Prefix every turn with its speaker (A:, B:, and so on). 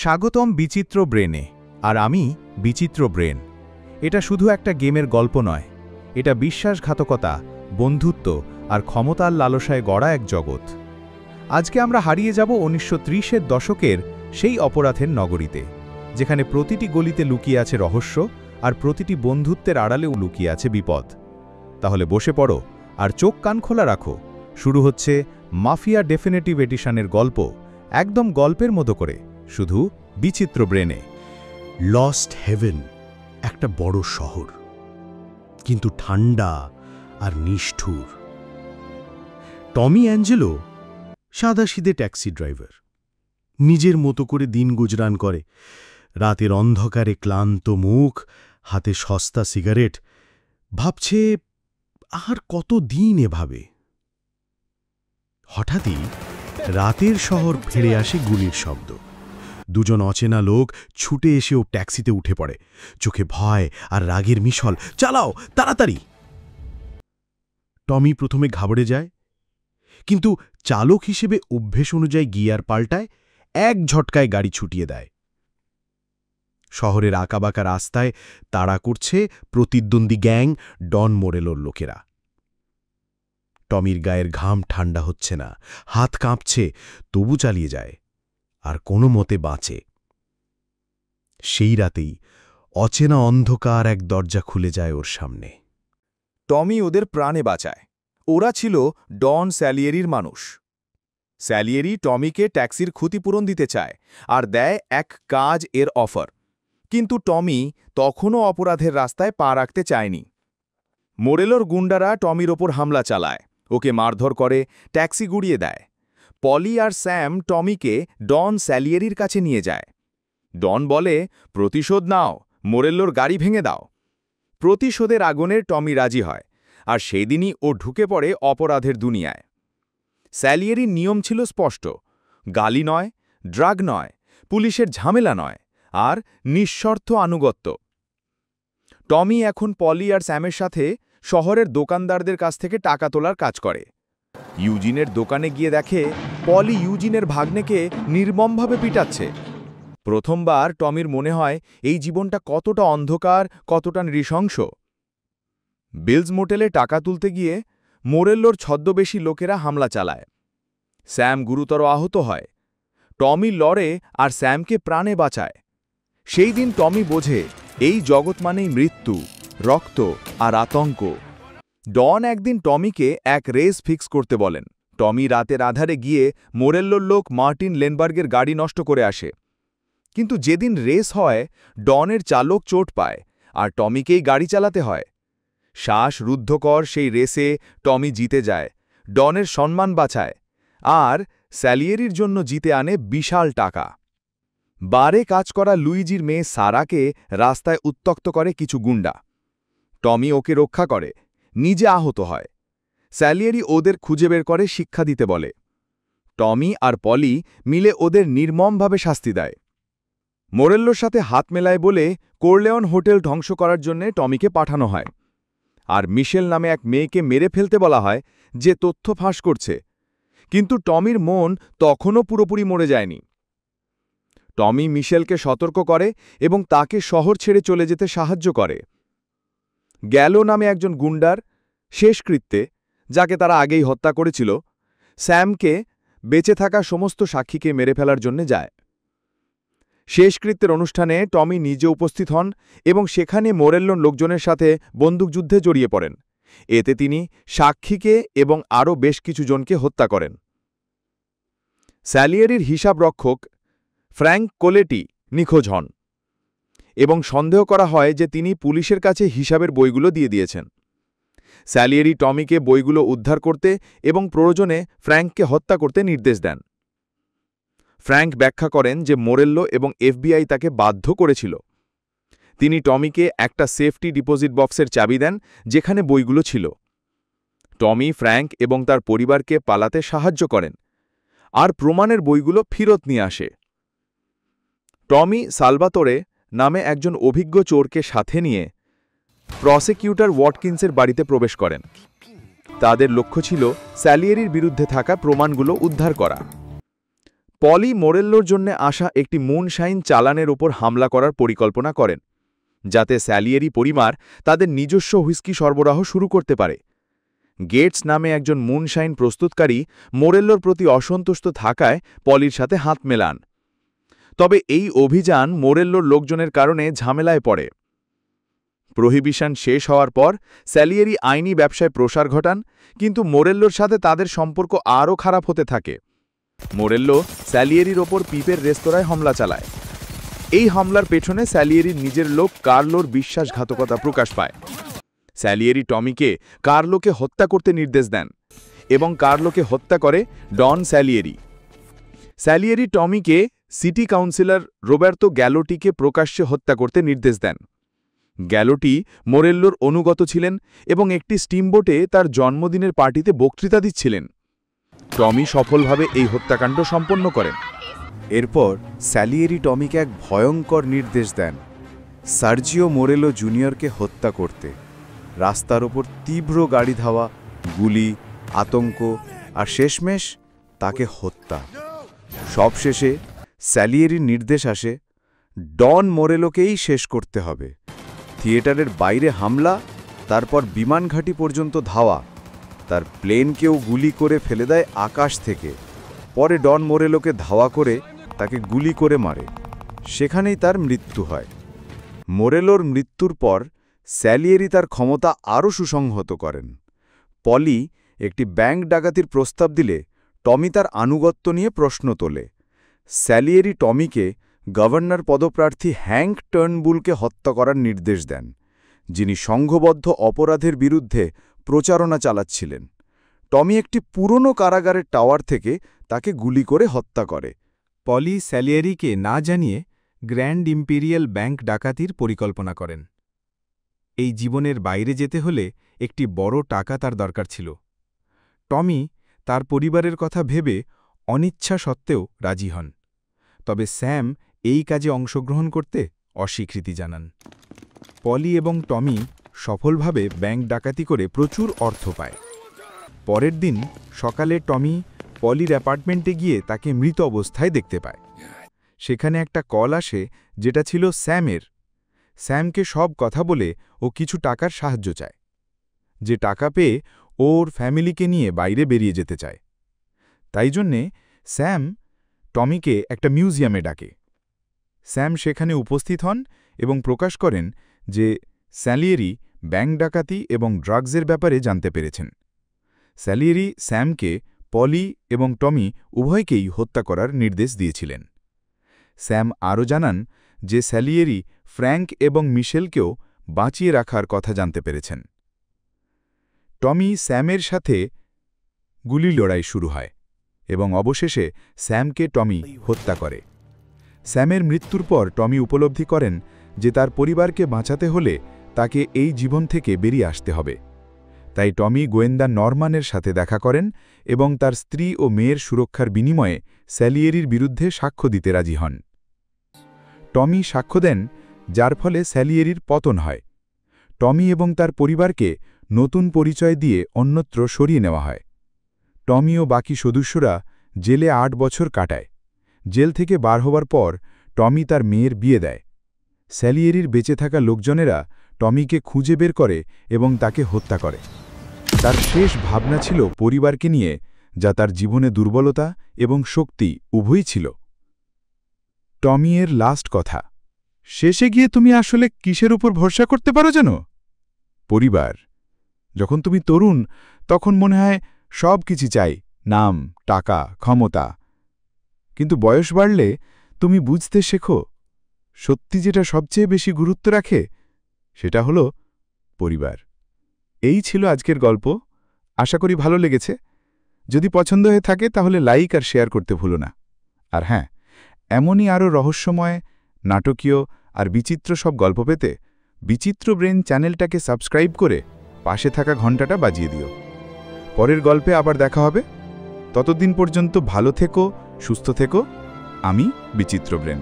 A: স্বাগতম বিচিত্র ব্রেনে। আর আমি বিচিত্র ব্রেন। এটা শুধু একটা গেমের গল্প নয়, এটা বিশ্বাসঘাতকতা, বন্ধুত্ব আর ক্ষমতার লালসায় গড়া এক জগৎ। আজকে আমরা হারিয়ে যাব 1930-এর দশকের সেই অপরাধের নগরীতে, যেখানে প্রতিটি গলিতে লুকিয়ে আছে রহস্য আর প্রতিটি বন্ধুত্বের আড়ালেও লুকিয়ে আছে বিপদ। তাহলে বসে পড়ো আর চোখ কান খোলা রাখো। শুরু হচ্ছে মাফিয়া ডেফিনেটিভ এডিশনের গল্প, একদম গল্পের মতো করে, শুধু বিচিত্র ব্রেনে।
B: লস্ট হেভেন একটা বড় শহর, কিন্তু ঠান্ডা আর নিষ্ঠুর। টমি অ্যাঞ্জেলো সাদাসিধে ট্যাক্সি ড্রাইভার, নিজের মতো করে দিন গুজরান করে। রাতের অন্ধকারে ক্লান্ত মুখ, হাতে সস্তা সিগারেট, ভাবছে আর কত দিন এভাবে। হঠাৎই রাতের শহর ফিরে আসে গুলির শব্দ। দুজন অচেনা লোক ছুটে এসে ও ট্যাক্সিতে উঠে পড়ে, চোখে ভয় আর রাগের মিশল। চালাও তাড়াতাড়ি! টমি প্রথমে ঘাবড়ে যায়, কিন্তু চালক হিসেবে অভ্যেস অনুযায়ী গিয়ার পাল্টায়, এক ঝটকায় গাড়ি ছুটিয়ে দেয়। শহরের আঁকাবাঁকা রাস্তায় তাড়া করছে প্রতিদ্বন্দ্বী গ্যাং ডন মোরেলোর লোকেরা। টমির গায়ের ঘাম ঠান্ডা হচ্ছে না, হাত কাঁপছে, তবু চালিয়ে যায়, আর কোনো মতে বাঁচে। সেই রাতেই অচেনা অন্ধকার এক দরজা খুলে যায় ওর সামনে।
A: টমি ওদের প্রাণে বাঁচায়। ওরা ছিল ডন স্যালিয়েরির মানুষ। স্যালিয়েরি টমিকে ট্যাক্সির ক্ষতিপূরণ দিতে চায় আর দেয় এক কাজ এর অফার। কিন্তু টমি তখনও অপরাধের রাস্তায় পা রাখতে চায়নি। মোরেলোর গুন্ডারা টমির ওপর হামলা চালায়, ওকে মারধর করে, ট্যাক্সি গুড়িয়ে দেয়। পলি আর স্যাম টমিকে ডন স্যালিয়েরির কাছে নিয়ে যায়। ডন বলে, প্রতিশোধ নাও, মোরেল্লোর গাড়ি ভেঙে দাও। প্রতিশোধের আগুনে টমি রাজি হয়, আর সেদিনই ও ঢুকে পড়ে অপরাধের দুনিয়ায়। স্যালিয়েরির নিয়ম ছিল স্পষ্ট: গালি নয়, ড্রাগ নয়, পুলিশের ঝামেলা নয়, আর নিঃশর্ত আনুগত্য। টমি এখন পলি আর স্যামের সাথে শহরের দোকানদারদের কাছ থেকে টাকা তোলার কাজ করে। ইউজিনের দোকানে গিয়ে দেখে পলি ইউজিনের ভাগ্নেকে নির্মমভাবে পিটাচ্ছে। প্রথমবার টমির মনে হয় এই জীবনটা কতটা অন্ধকার, কতটা নৃশংস। বিলস মোটেলে টাকা তুলতে গিয়ে মোরেল্লোর ছদ্মবেশী লোকেরা হামলা চালায়। স্যাম গুরুতর আহত হয়। টমি লড়ে আর স্যামকে প্রাণে বাঁচায়। সেই দিন টমি বোঝে এই জগৎ মানেই মৃত্যু, রক্ত আর আতঙ্ক। ডন একদিন টমিকে এক রেস ফিক্স করতে বলেন। টমি রাতের আধারে গিয়ে মোরেল্লোর লোক মার্টিন লেনবার্গের গাড়ি নষ্ট করে আসে। কিন্তু যেদিন রেস হয়, ডনের চালক চোট পায় আর টমিকেই গাড়ি চালাতে হয়। শ্বাস রুদ্ধকর সেই রেসে টমি জিতে যায়, ডনের সম্মান বাঁচায়, আর স্যালিয়েরির জন্য জিতে আনে বিশাল টাকা। বারে কাজ করা লুইজির মেয়ে সারাকে রাস্তায় উত্ত্যক্ত করে কিছু গুন্ডা। টমি ওকে রক্ষা করে, নিজে আহত হয়। স্যালিয়েরি ওদের খুঁজে বের করে শিক্ষা দিতে বলে। টমি আর পলি মিলে ওদের নির্মমভাবে শাস্তি দেয়। মোরেল্লোর সাথে হাত মেলায় বলে কোরলেওন হোটেল ধ্বংস করার জন্য টমিকে পাঠানো হয়। আর মিশেল নামে এক মেয়েকে মেরে ফেলতে বলা হয়, যে তথ্য ফাঁস করছে। কিন্তু টমির মন তখনও পুরোপুরি মরে যায়নি। টমি মিশেলকে সতর্ক করে এবং তাকে শহর ছেড়ে চলে যেতে সাহায্য করে। গ্যালো নামে একজন গুন্ডার শেষকৃত্যে, যাকে তারা আগেই হত্যা করেছিল, স্যামকে বেঁচে থাকা সমস্ত সাক্ষীকে মেরে ফেলার জন্য যায়। শেষকৃত্যের অনুষ্ঠানে টমি নিজে উপস্থিত হন এবং সেখানে মোরেল্লোর লোকজনের সাথে বন্দুকযুদ্ধে জড়িয়ে পড়েন। এতে তিনি সাক্ষীকে এবং আরও বেশ কিছু জনকে হত্যা করেন। স্যালিয়েরির হিসাবরক্ষক ফ্র্যাঙ্ক কোলেটি নিখোঁজ হন এবং সন্দেহ করা হয় যে তিনি পুলিশের কাছে হিসাবের বইগুলো দিয়ে দিয়েছেন। স্যালিয়েরি টমিকে বইগুলো উদ্ধার করতে এবং প্রয়োজনে ফ্র্যাঙ্ককে হত্যা করতে নির্দেশ দেন। ফ্র্যাঙ্ক ব্যাখ্যা করেন যে মোরেল্লো এবং এফবিআই তাকে বাধ্য করেছিল। তিনি টমিকে একটা সেফটি ডিপোজিট বক্সের চাবি দেন, যেখানে বইগুলো ছিল। টমি ফ্র্যাঙ্ক এবং তার পরিবারকে পালাতে সাহায্য করেন, আর প্রমাণের বইগুলো ফেরত নিয়ে আসে। টমি সালভাতোরে নামে একজন অভিজ্ঞ চোরকে সাথে নিয়ে প্রসিকিউটর ওয়াটকিন্সের বাড়িতে প্রবেশ করেন। তাদের লক্ষ্য ছিল স্যালিয়েরির বিরুদ্ধে থাকা প্রমাণগুলো উদ্ধার করা। পলি মোরেল্লোর জন্য আসা একটি মুনশাইন চালানের ওপর হামলা করার পরিকল্পনা করেন, যাতে স্যালিয়েরি পরিবার তাদের নিজস্ব হুইস্কি সরবরাহ শুরু করতে পারে। গেটস নামে একজন মুনশাইন প্রস্তুতকারী মোরেল্লোর প্রতি অসন্তুষ্ট থাকায় পলির সাথে হাত মেলান। তবে এই অভিযান মোরেল্লোর লোকজনের কারণে ঝামেলায় পড়ে। প্রহিবিশন শেষ হওয়ার পর স্যালিয়েরি আইনি ব্যবসায় প্রসার ঘটান, কিন্তু মোরেল্লোর সাথে তাদের সম্পর্ক আরও খারাপ হতে থাকে। মোরেল্লো স্যালিয়েরির ওপর পিপের রেস্তোরাঁয় হামলা চালায়। এই হামলার পেছনে স্যালিয়েরির নিজের লোক কার্লোর বিশ্বাসঘাতকতা প্রকাশ পায়। স্যালিয়েরি টমিকে কার্লোকে হত্যা করতে নির্দেশ দেন এবং কার্লোকে হত্যা করে ডন স্যালিয়েরি। স্যালিয়েরি টমিকে সিটি কাউন্সিলর রোবের্তো গ্যালোটিকে প্রকাশ্যে হত্যা করতে নির্দেশ দেন। গ্যালোটি মোরেল্লোর অনুগত ছিলেন এবং একটি স্টিমবোটে তার জন্মদিনের পার্টিতে বক্তৃতা দিচ্ছিলেন। টমি সফলভাবে এই হত্যাকাণ্ড সম্পন্ন করেন।
C: এরপর স্যালিয়েরি টমিকে এক ভয়ঙ্কর নির্দেশ দেন, সার্জিও মোরেলো জুনিয়রকে হত্যা করতে। রাস্তার ওপর তীব্র গাড়ি ধাওয়া, গুলি, আতঙ্ক আর শেষমেশ তাকে হত্যা। সবশেষে স্যালিয়েরির নির্দেশ আসে, ডন মোরেলোকেই শেষ করতে হবে। থিয়েটারের বাইরে হামলা, তারপর বিমানঘাঁটি পর্যন্ত ধাওয়া, তার প্লেনকেও গুলি করে ফেলে দেয় আকাশ থেকে। পরে ডন মোরেলোকে ধাওয়া করে তাকে গুলি করে মারে। সেখানেই তার মৃত্যু হয়। মোরেলোর মৃত্যুর পর স্যালিয়েরি তার ক্ষমতা আরও সুসংহত করেন। পলি একটি ব্যাংক ডাকাতির প্রস্তাব দিলে টমি তার আনুগত্য নিয়ে প্রশ্ন তোলে। স্যালিয়েরি টমিকে গভর্নর পদপ্রার্থী হ্যাঙ্ক টার্নবুলকে হত্যা করার নির্দেশ দেন, যিনি সংঘবদ্ধ অপরাধের বিরুদ্ধে প্রচারণা চালাচ্ছিলেন। টমি একটি পুরনো কারাগারের টাওয়ার থেকে তাকে গুলি করে হত্যা করে।
D: পলি স্যালিয়েরিকে না জানিয়ে গ্র্যান্ড ইম্পেরিয়াল ব্যাংক ডাকাতির পরিকল্পনা করেন। এই জীবনের বাইরে যেতে হলে একটি বড় টাকা তার দরকার ছিল। টমি তার পরিবারের কথা ভেবে অনিচ্ছা সত্ত্বেও রাজি হন, তবে স্যাম এই কাজে অংশগ্রহণ করতে অস্বীকৃতি জানান। পলি এবং টমি সফলভাবে ব্যাংক ডাকাতি করে প্রচুর অর্থ পায়। পরের দিন সকালে টমি পলির অ্যাপার্টমেন্টে গিয়ে তাকে মৃত অবস্থায় দেখতে পায়। সেখানে একটা কল আসে, যেটা ছিল স্যামের। স্যামকে সব কথা বলে ও কিছু টাকার সাহায্য চায়, যে টাকা পেয়ে ওর ফ্যামিলিকে নিয়ে বাইরে বেরিয়ে যেতে চায়। তাই জন্যে স্যাম টমিকে একটা মিউজিয়ামে ডাকে। স্যাম সেখানে উপস্থিত হন এবং প্রকাশ করেন যে স্যালিয়েরি ব্যাংক ডাকাতি এবং ড্রাগসের ব্যাপারে জানতে পেরেছেন। স্যালিয়েরি স্যামকে পলি এবং টমি উভয়কেই হত্যা করার নির্দেশ দিয়েছিলেন। স্যাম আরও জানান যে স্যালিয়েরি ফ্র্যাঙ্ক এবং মিশেলকেও বাঁচিয়ে রাখার কথা জানতে পেরেছেন। টমি স্যামের সাথে গুলি লড়াই শুরু হয় এবং অবশেষে স্যামকে টমি হত্যা করে। স্যামের মৃত্যুর পর টমি উপলব্ধি করেন যে তার পরিবারকে বাঁচাতে হলে তাকে এই জীবন থেকে বেরিয়ে আসতে হবে। তাই টমি গোয়েন্দা নরমানের সাথে দেখা করেন এবং তার স্ত্রী ও মেয়ের সুরক্ষার বিনিময়ে স্যালিয়েরির বিরুদ্ধে সাক্ষ্য দিতে রাজি হন। টমি সাক্ষ্য দেন, যার ফলে স্যালিয়েরির পতন হয়। টমি এবং তার পরিবারকে নতুন পরিচয় দিয়ে অন্যত্র সরিয়ে নেওয়া হয়। টমি ও বাকি সদস্যরা জেলে ৮ বছর কাটায়। জেল থেকে বার হবার পর টমি তার মেয়ের বিয়ে দেয়। স্যালিয়েরির বেঁচে থাকা লোকজনেরা টমিকে খুঁজে বের করে এবং তাকে হত্যা করে। তার শেষ ভাবনা ছিল পরিবারকে নিয়ে, যা তার জীবনে দুর্বলতা এবং শক্তি উভয়ই ছিল। টমি এর লাস্ট কথা, শেষে গিয়ে তুমি আসলে কিসের উপর ভরসা করতে পারো জানো? পরিবার। যখন তুমি তরুণ, তখন মনে হয় সব কিছু চাই, নাম, টাকা, ক্ষমতা। কিন্তু বয়স বাড়লে তুমি বুঝতে শেখো, সত্যি যেটা সবচেয়ে বেশি গুরুত্ব রাখে সেটা হলো পরিবার। এই ছিল আজকের গল্প। আশা করি ভালো লেগেছে। যদি পছন্দ হয়ে থাকে তাহলে লাইক আর শেয়ার করতে ভুলো না। আর হ্যাঁ, এমনই আরও রহস্যময়, নাটকীয় আর বিচিত্র সব গল্প পেতে বিচিত্র ব্রেন চ্যানেলটাকে সাবস্ক্রাইব করে পাশে থাকা ঘণ্টাটা বাজিয়ে দিও। পরের গল্পে আবার দেখা হবে। ততদিন পর্যন্ত ভালো থেকো, সুস্থ থেকো। আমি বিচিত্র ব্রেন।